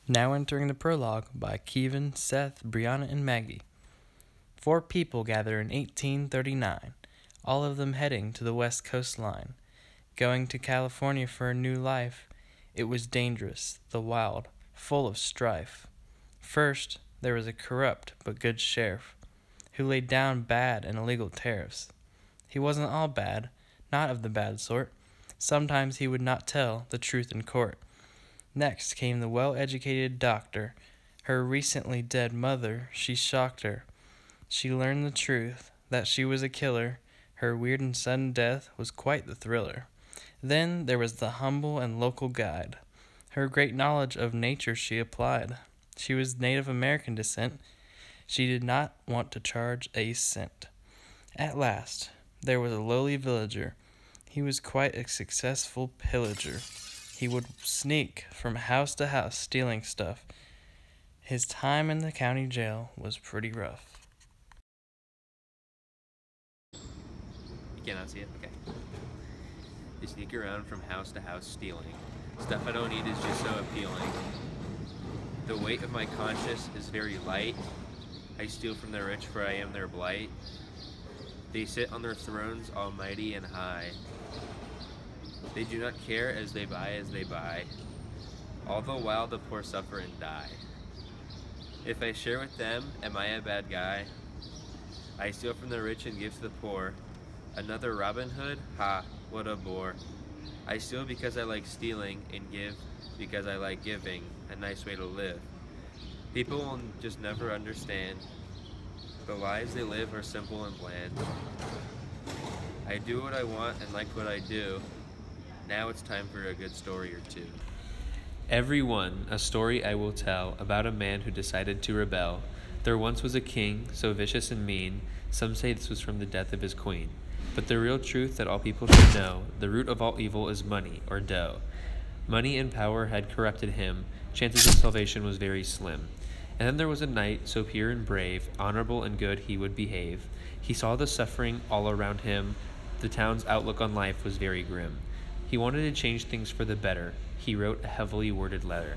Now entering the prologue by Kevin, Seth, Brianna, and Maggie. 4 people gather in 1839, all of them heading to the West Coast line, going to California for a new life. It was dangerous, the wild, full of strife. First, there was a corrupt but good sheriff, who laid down bad and illegal tariffs. He wasn't all bad, not of the bad sort. Sometimes he would not tell the truth in court. Next came the well-educated doctor. Her recently dead mother, she shocked her. She learned the truth, that she was a killer. Her weird and sudden death was quite the thriller. Then there was the humble and local guide. Her great knowledge of nature she applied. She was Native American descent. She did not want to charge a cent. At last, there was a lowly villager. He was quite a successful pillager. He would sneak from house to house stealing stuff. His time in the county jail was pretty rough. You cannot see it? Okay. They sneak around from house to house stealing. Stuff I don't need is just so appealing. The weight of my conscience is very light. I steal from the rich, for I am their blight. They sit on their thrones almighty and high. They do not care as they buy. All the while the poor suffer and die. If I share with them, am I a bad guy? I steal from the rich and give to the poor. Another Robin Hood? Ha, what a bore. I steal because I like stealing, and give because I like giving. A nice way to live. People will just never understand. The lives they live are simple and bland. I do what I want and like what I do. Now it's time for a good story or two. Everyone, a story I will tell about a man who decided to rebel. There once was a king, so vicious and mean, some say this was from the death of his queen. But the real truth that all people should know, the root of all evil is money, or dough. Money and power had corrupted him, chances of salvation was very slim. And then there was a knight, so pure and brave, honorable and good he would behave. He saw the suffering all around him, the town's outlook on life was very grim. He wanted to change things for the better. He wrote a heavily worded letter.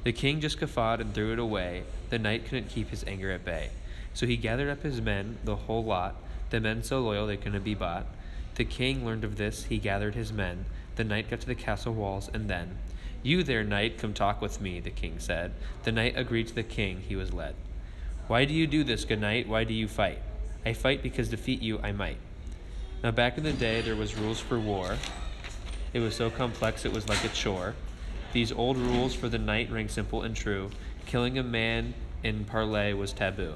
The king just guffawed and threw it away. The knight couldn't keep his anger at bay. So he gathered up his men, the whole lot, the men so loyal they couldn't be bought. The king learned of this, he gathered his men. The knight got to the castle walls, and then, "You there, knight, come talk with me," the king said. The knight agreed to the king, he was led. "Why do you do this, good knight? Why do you fight?" "I fight because defeat you I might." Now back in the day there was rules for war. It was so complex it was like a chore. These old rules for the knight rang simple and true. Killing a man in parley was taboo.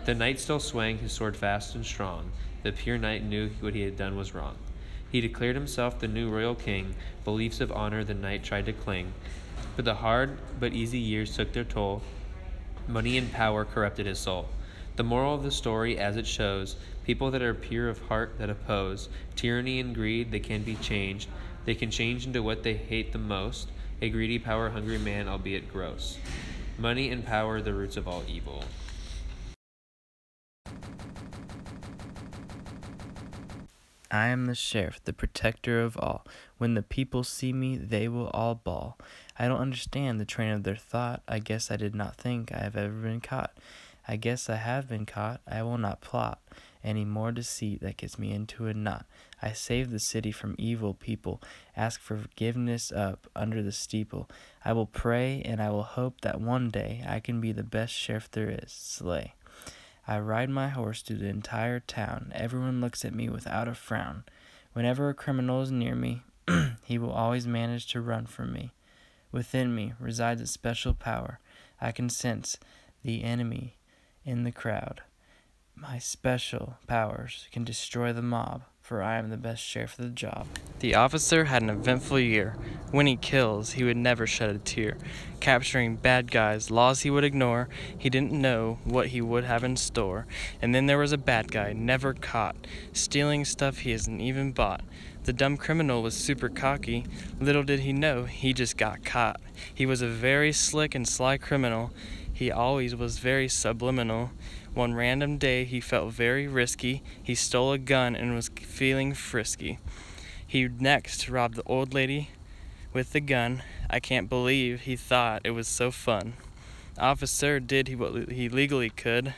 The knight still swung his sword fast and strong. The pure knight knew what he had done was wrong. He declared himself the new royal king. Beliefs of honor the knight tried to cling. But the hard but easy years took their toll. Money and power corrupted his soul. The moral of the story, as it shows, people that are pure of heart that oppose tyranny and greed, they can be changed. They can change into what they hate the most, a greedy, power-hungry man, albeit gross. Money and power, the roots of all evil. I am the sheriff, the protector of all. When the people see me, they will all bawl. I don't understand the train of their thought. I guess I did not think I have ever been caught. I guess I have been caught. I will not plot any more deceit that gets me into a knot. I save the city from evil people. Ask for forgiveness up under the steeple. I will pray and I will hope that one day I can be the best sheriff there is. Slay. I ride my horse through the entire town. Everyone looks at me without a frown. Whenever a criminal is near me, he will always manage to run from me. Within me resides a special power. I can sense the enemy in the crowd. My special powers can destroy the mob, for I am the best sheriff of the job. The officer had an eventful year. When he kills, he would never shed a tear. Capturing bad guys, laws he would ignore. He didn't know what he would have in store. And then there was a bad guy, never caught, stealing stuff he hasn't even bought. The dumb criminal was super cocky. Little did he know, he just got caught. He was a very slick and sly criminal. He always was very subliminal. One random day he felt very risky. He stole a gun and was feeling frisky. He next robbed the old lady with the gun. I can't believe he thought it was so fun. The officer did what he legally could,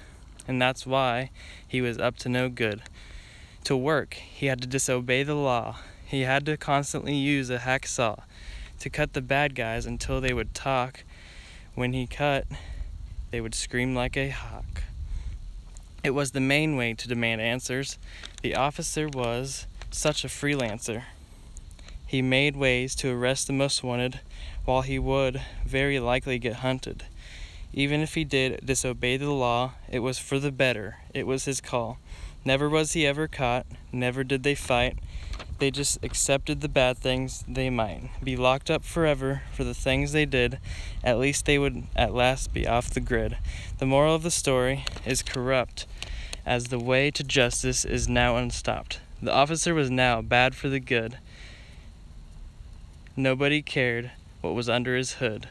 and that's why he was up to no good. To work, he had to disobey the law. He had to constantly use a hacksaw to cut the bad guys until they would talk. When he cut, they would scream like a hawk. It was the main way to demand answers. The officer was such a freelancer. He made ways to arrest the most wanted, while he would very likely get hunted. Even if he did disobey the law, it was for the better. It was his call. Never was he ever caught. Never did they fight. They just accepted the bad things. They might be locked up forever for the things they did. At least they would at last be off the grid. The moral of the story is corrupt, as the way to justice is now unstopped. The officer was now bad for the good. Nobody cared what was under his hood.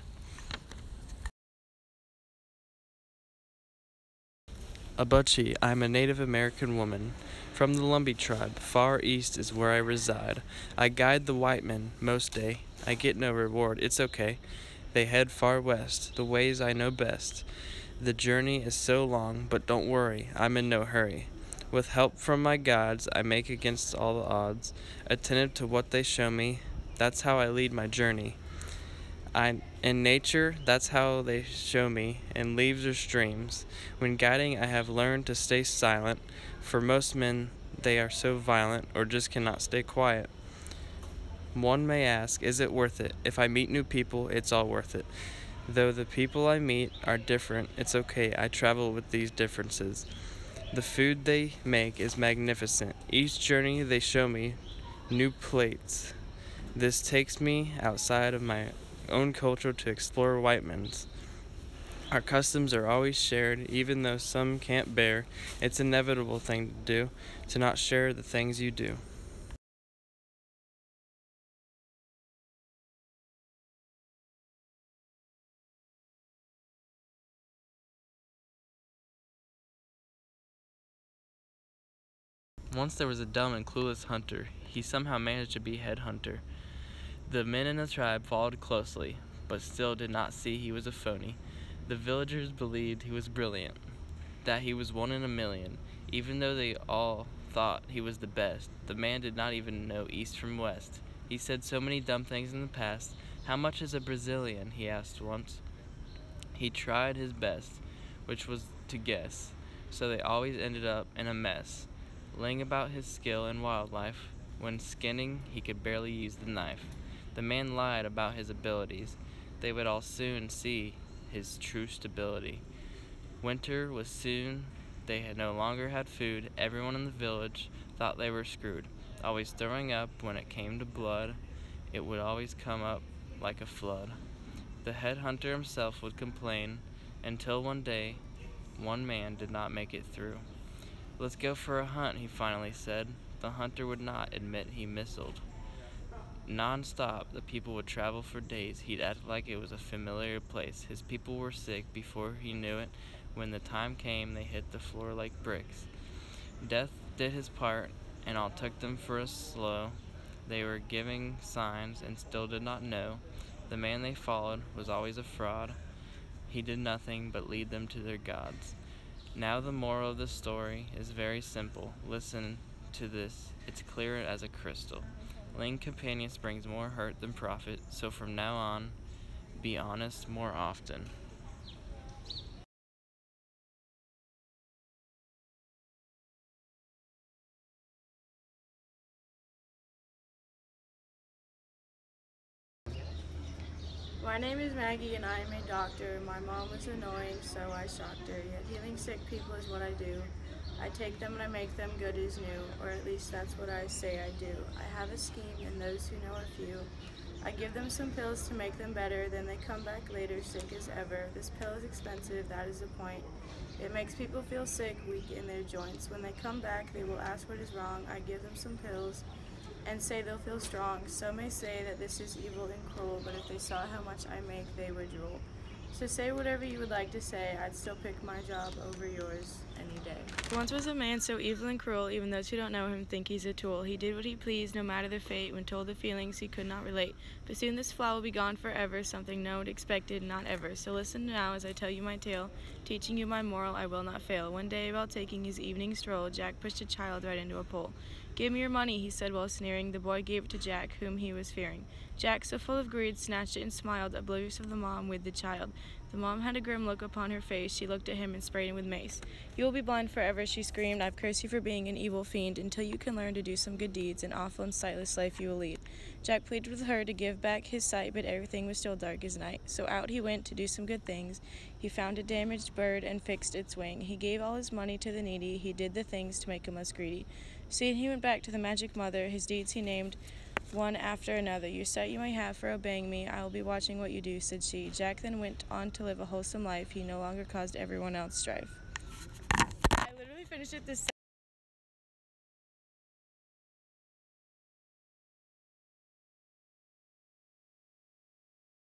Abuchi, I'm a Native American woman. From the Lumbee tribe, far east is where I reside. I guide the white men most day. I get no reward, it's okay. They head far west, the ways I know best. The journey is so long, but don't worry, I'm in no hurry. With help from my gods, I make against all the odds. Attentive to what they show me, that's how I lead my journey. In nature, that's how they show me, in leaves or streams. When guiding, I have learned to stay silent. For most men, they are so violent, or just cannot stay quiet. One may ask, is it worth it? If I meet new people, it's all worth it. Though the people I meet are different, it's okay, I travel with these differences. The food they make is magnificent. Each journey they show me new plates. This takes me outside of my own culture to explore white men's. Our customs are always shared, even though some can't bear. It's an inevitable thing to do, to not share the things you do. Once there was a dumb and clueless hunter. He somehow managed to be head hunter. The men in the tribe followed closely, but still did not see he was a phony. The villagers believed he was brilliant, that he was one in a million. Even though they all thought he was the best, the man did not even know east from west. He said so many dumb things in the past. How much is a Brazilian? He asked once. He tried his best, which was to guess, so they always ended up in a mess. Laying about his skill in wildlife, when skinning he could barely use the knife. The man lied about his abilities. They would all soon see his true stability. Winter was soon. They had no longer had food. Everyone in the village thought they were screwed. Always throwing up when it came to blood. It would always come up like a flood. The head hunter himself would complain until one day, one man did not make it through. Let's go for a hunt, he finally said. The hunter would not admit he missiled. Non-stop, the people would travel for days. He'd act like it was a familiar place. His people were sick before he knew it. When the time came, they hit the floor like bricks. Death did his part, and all took them for a slow. They were giving signs and still did not know. The man they followed was always a fraud. He did nothing but lead them to their gods. Now the moral of the story is very simple. Listen to this. It's clear as a crystal. Laying companions brings more hurt than profit, so from now on, be honest more often. My name is Maggie and I am a doctor. My mom was annoying, so I shocked her. Yet healing sick people is what I do. I take them and I make them good as new, or at least that's what I say I do. I have a scheme and those who know a few. I give them some pills to make them better, then they come back later sick as ever. This pill is expensive, that is the point. It makes people feel sick, weak in their joints. When they come back, they will ask what is wrong. I give them some pills and say they'll feel strong. Some may say that this is evil and cruel, but if they saw how much I make, they would drool. So say whatever you would like to say, I'd still pick my job over yours any day. Once was a man so evil and cruel, even those who don't know him think he's a tool. He did what he pleased, no matter the fate, when told the feelings he could not relate. But soon this flaw will be gone forever, something no one expected, not ever. So listen now as I tell you my tale, teaching you my moral, I will not fail. One day, while taking his evening stroll, Jack pushed a child right into a pole. "Give me your money," he said while sneering. The boy gave it to Jack, whom he was fearing. Jack, so full of greed, snatched it and smiled, oblivious of the mom with the child. The mom had a grim look upon her face. She looked at him and sprayed him with mace. "You will be blind forever," she screamed. "I've cursed you for being an evil fiend. Until you can learn to do some good deeds, an awful and sightless life you will lead." Jack pleaded with her to give back his sight, but everything was still dark as night. So out he went to do some good things. He found a damaged bird and fixed its wing. He gave all his money to the needy. He did the things to make him less greedy. Soon he went back to the magic mother. His deeds he named one after another. "Your sight you may have for obeying me. I will be watching what you do," said she. Jack then went on to live a wholesome life. He no longer caused everyone else strife. I literally finished it this